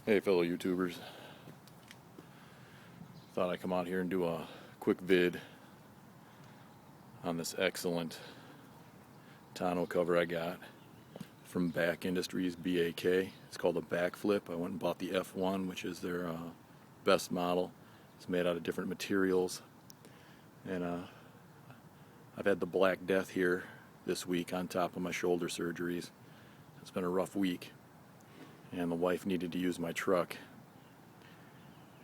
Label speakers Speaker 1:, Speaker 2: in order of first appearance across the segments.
Speaker 1: Hey fellow YouTubers, thought I'd come out here and do a quick vid on this excellent tonneau cover I got from BAK Industries, BAK. It's called the BakFlip. I went and bought the F1, which is their best model. It's made out of different materials, and I've had the Black Death here this week on top of my shoulder surgeries. It's been a rough week, and the wife needed to use my truck,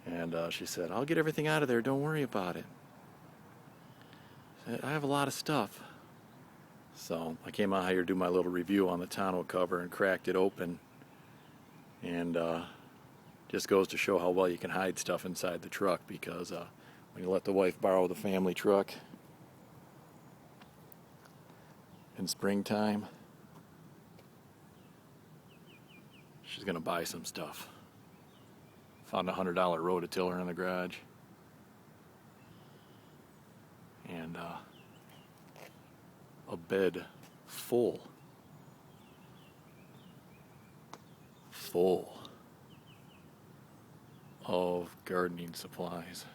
Speaker 1: and she said, "I'll get everything out of there, don't worry about it." I said, "I have a lot of stuff." So I came out here to do my little review on the tonneau cover and cracked it open, and just goes to show how well you can hide stuff inside the truck, because when you let the wife borrow the family truck in springtime, she's gonna buy some stuff. Found a $100 rototiller in the garage, and a bed full of gardening supplies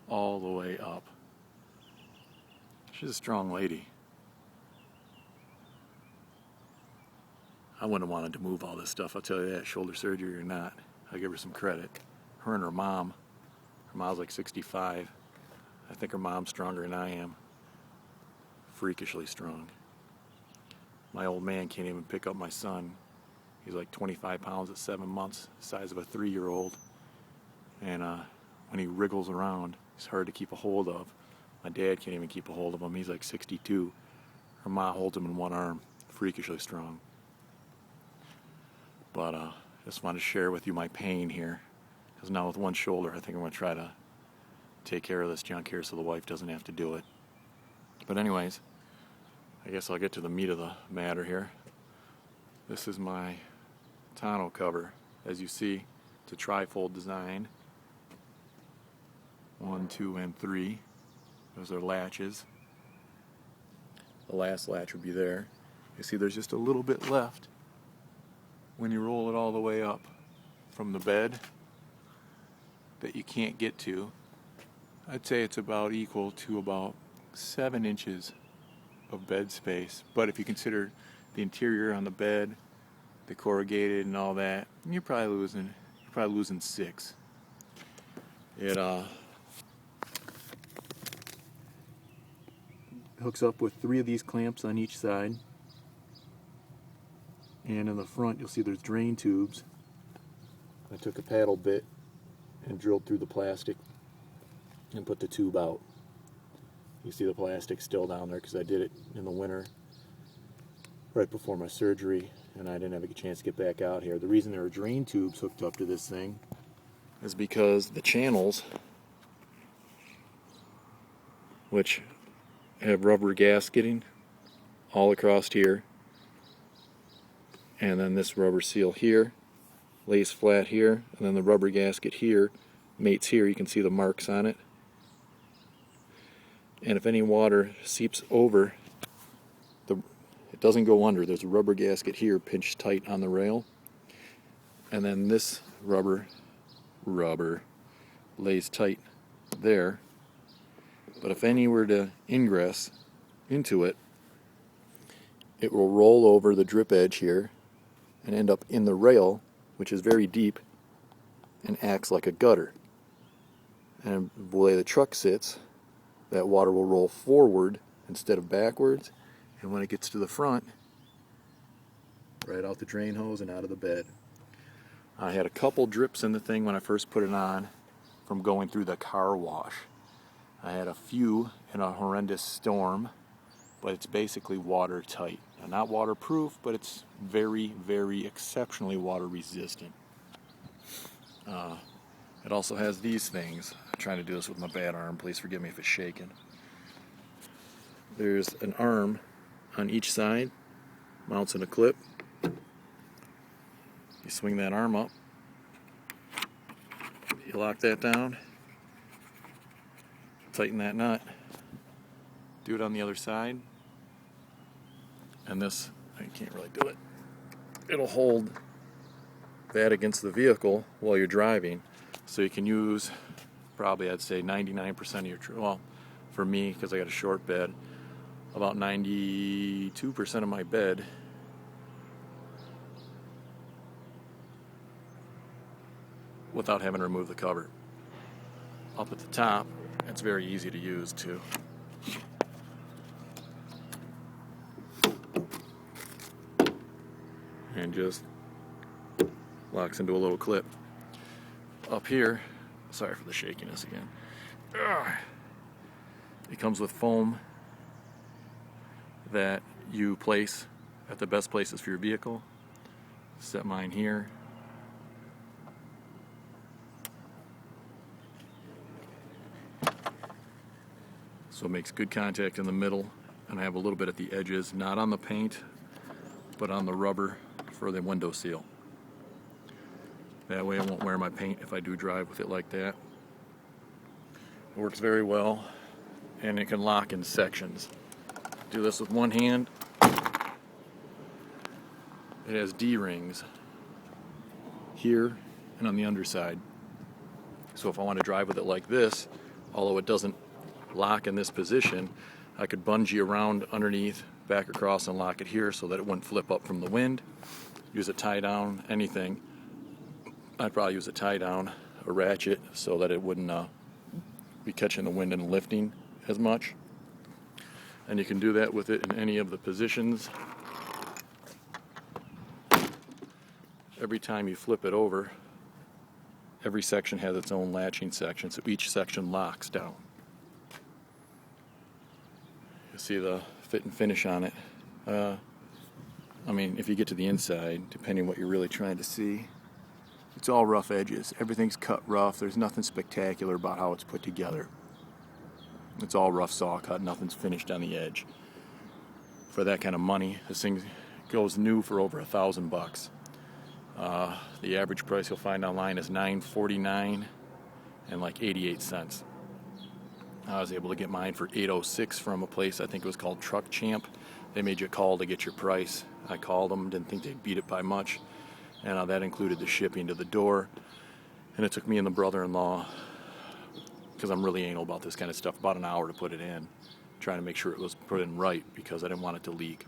Speaker 1: all the way up. She's a strong lady. I wouldn't have wanted to move all this stuff, I'll tell you that, shoulder surgery or not. I'll give her some credit. Her and her mom's like 65. I think her mom's stronger than I am. Freakishly strong. My old man can't even pick up my son. He's like 25 pounds at 7 months, the size of a 3-year-old. And when he wriggles around, he's hard to keep a hold of. My dad can't even keep a hold of him. He's like 62. Her mom holds him in one arm. Freakishly strong. But just wanted to share with you my pain here, because now with one shoulder, I think I'm going to try to take care of this junk here so the wife doesn't have to do it. But anyways, I guess I'll get to the meat of the matter here. This is my tonneau cover. As you see, it's a tri-fold design. 1, 2, and 3. Those are latches. The last latch would be there. You see there's just a little bit left when you roll it all the way up from the bed that you can't get to. I'd say it's about equal to about 7 inches of bed space. But if you consider the interior on the bed, the corrugated and all that, you're probably losing 6. It hooks up with 3 of these clamps on each side. And in the front, you'll see there's drain tubes. I took a paddle bit and drilled through the plastic and put the tube out. You see the plastic still down there because I did it in the winter right before my surgery, and I didn't have a chance to get back out here. The reason there are drain tubes hooked up to this thing is because the channels, which have rubber gasketing all across here, and then this rubber seal here lays flat here, and then the rubber gasket here mates here. You can see the marks on it. And if any water seeps over, it doesn't go under. There's a rubber gasket here pinched tight on the rail, and then this rubber lays tight there. But if any were to ingress into it, it will roll over the drip edge here and end up in the rail, which is very deep and acts like a gutter. And the way the truck sits, that water will roll forward instead of backwards, and when it gets to the front, right out the drain hose and out of the bed. I had a couple drips in the thing when I first put it on from going through the car wash. I had a few in a horrendous storm, but it's basically watertight. Now, not waterproof, but it's very, very exceptionally water resistant. It also has these things. I'm trying to do this with my bad arm. Please forgive me if it's shaking. There's an arm on each side, mounts in a clip. You swing that arm up, you lock that down, tighten that nut, do it on the other side, and this, I can't really do it, it'll hold that against the vehicle while you're driving, so you can use probably, I'd say, 99% of your well, for me, because I got a short bed, about 92% of my bed without having to remove the cover. Up at the top, it's very easy to use too. And just locks into a little clip. Up here, sorry for the shakiness again. It comes with foam that you place at the best places for your vehicle. Set mine here. So it makes good contact in the middle, and I have a little bit at the edges, not on the paint, but on the rubber for the window seal. That way I won't wear my paint if I do drive with it like that. It works very well, and it can lock in sections. Do this with one hand. It has D-rings here and on the underside. So if I want to drive with it like this, although it doesn't lock in this position, I could bungee around underneath, back across, and lock it here so that it wouldn't flip up from the wind. Use a tie down, anything. I'd probably use a tie down, a ratchet, so that it wouldn't be catching the wind and lifting as much. And you can do that with it in any of the positions. Every time you flip it over, every section has its own latching section, so each section locks down. You see the fit and finish on it. I mean, if you get to the inside, depending what you're really trying to see, it's all rough edges. Everything's cut rough. There's nothing spectacular about how it's put together. It's all rough saw cut. Nothing's finished on the edge. For that kind of money, this thing goes new for over $1,000. The average price you'll find online is $9.49 and like 88 cents. I was able to get mine for $8.06 from a place, I think it was called Truck Champ. They made you call to get your price. I called them, didn't think they'd beat it by much, and that included the shipping to the door. And it took me and the brother-in-law, because I'm really anal about this kind of stuff, about an hour to put it in, trying to make sure it was put in right because I didn't want it to leak.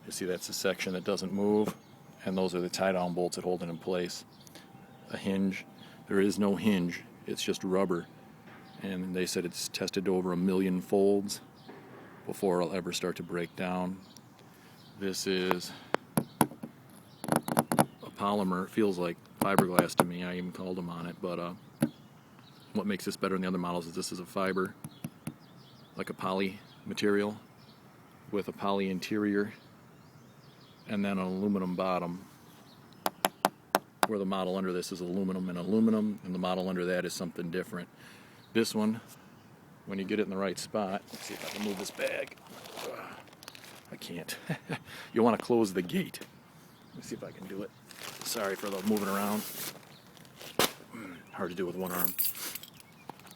Speaker 1: You see, that's the section that doesn't move, and those are the tie-down bolts that hold it in place. A hinge, there is no hinge, it's just rubber. And they said it's tested to over 1 million folds before it'll ever start to break down. This is a polymer. It feels like fiberglass to me. I even called them on it. But what makes this better than the other models is this is a fiber, like a poly material, with a poly interior, and then an aluminum bottom, where the model under this is aluminum and aluminum, and the model under that is something different. This one, when you get it in the right spot, let's see if I can move this bag. I can't. You want to close the gate. Let's see if I can do it. Sorry for the moving around. Hard to do with one arm.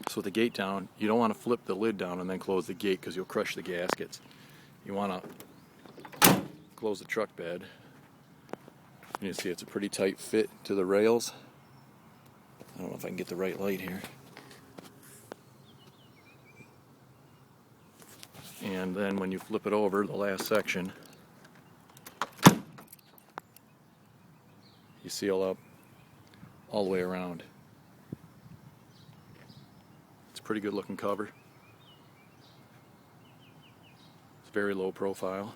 Speaker 1: So with the gate down, you don't want to flip the lid down and then close the gate because you'll crush the gaskets. You want to close the truck bed. You see it's a pretty tight fit to the rails. I don't know if I can get the right light here. And then when you flip it over, the last section, you seal up all the way around. It's a pretty good looking cover. It's very low profile.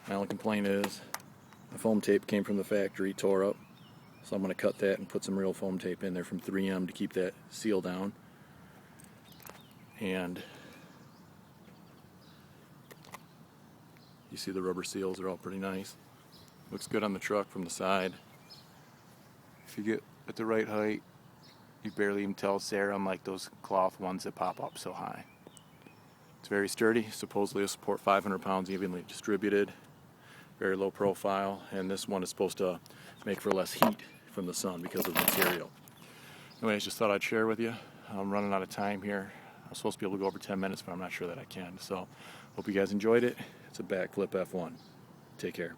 Speaker 1: My only complaint is the foam tape came from the factory, tore up. So I'm going to cut that and put some real foam tape in there from 3M to keep that seal down. And you see the rubber seals are all pretty nice. Looks good on the truck from the side. If you get at the right height, you barely even tell it's there, unlike those cloth ones that pop up so high. It's very sturdy. Supposedly it'll support 500 pounds evenly distributed. Very low profile, and this one is supposed to make for less heat from the sun because of the material. Anyways, just thought I'd share with you. I'm running out of time here. I'm supposed to be able to go over 10 minutes, but I'm not sure that I can. So, hope you guys enjoyed it. It's a BakFlip F1. Take care.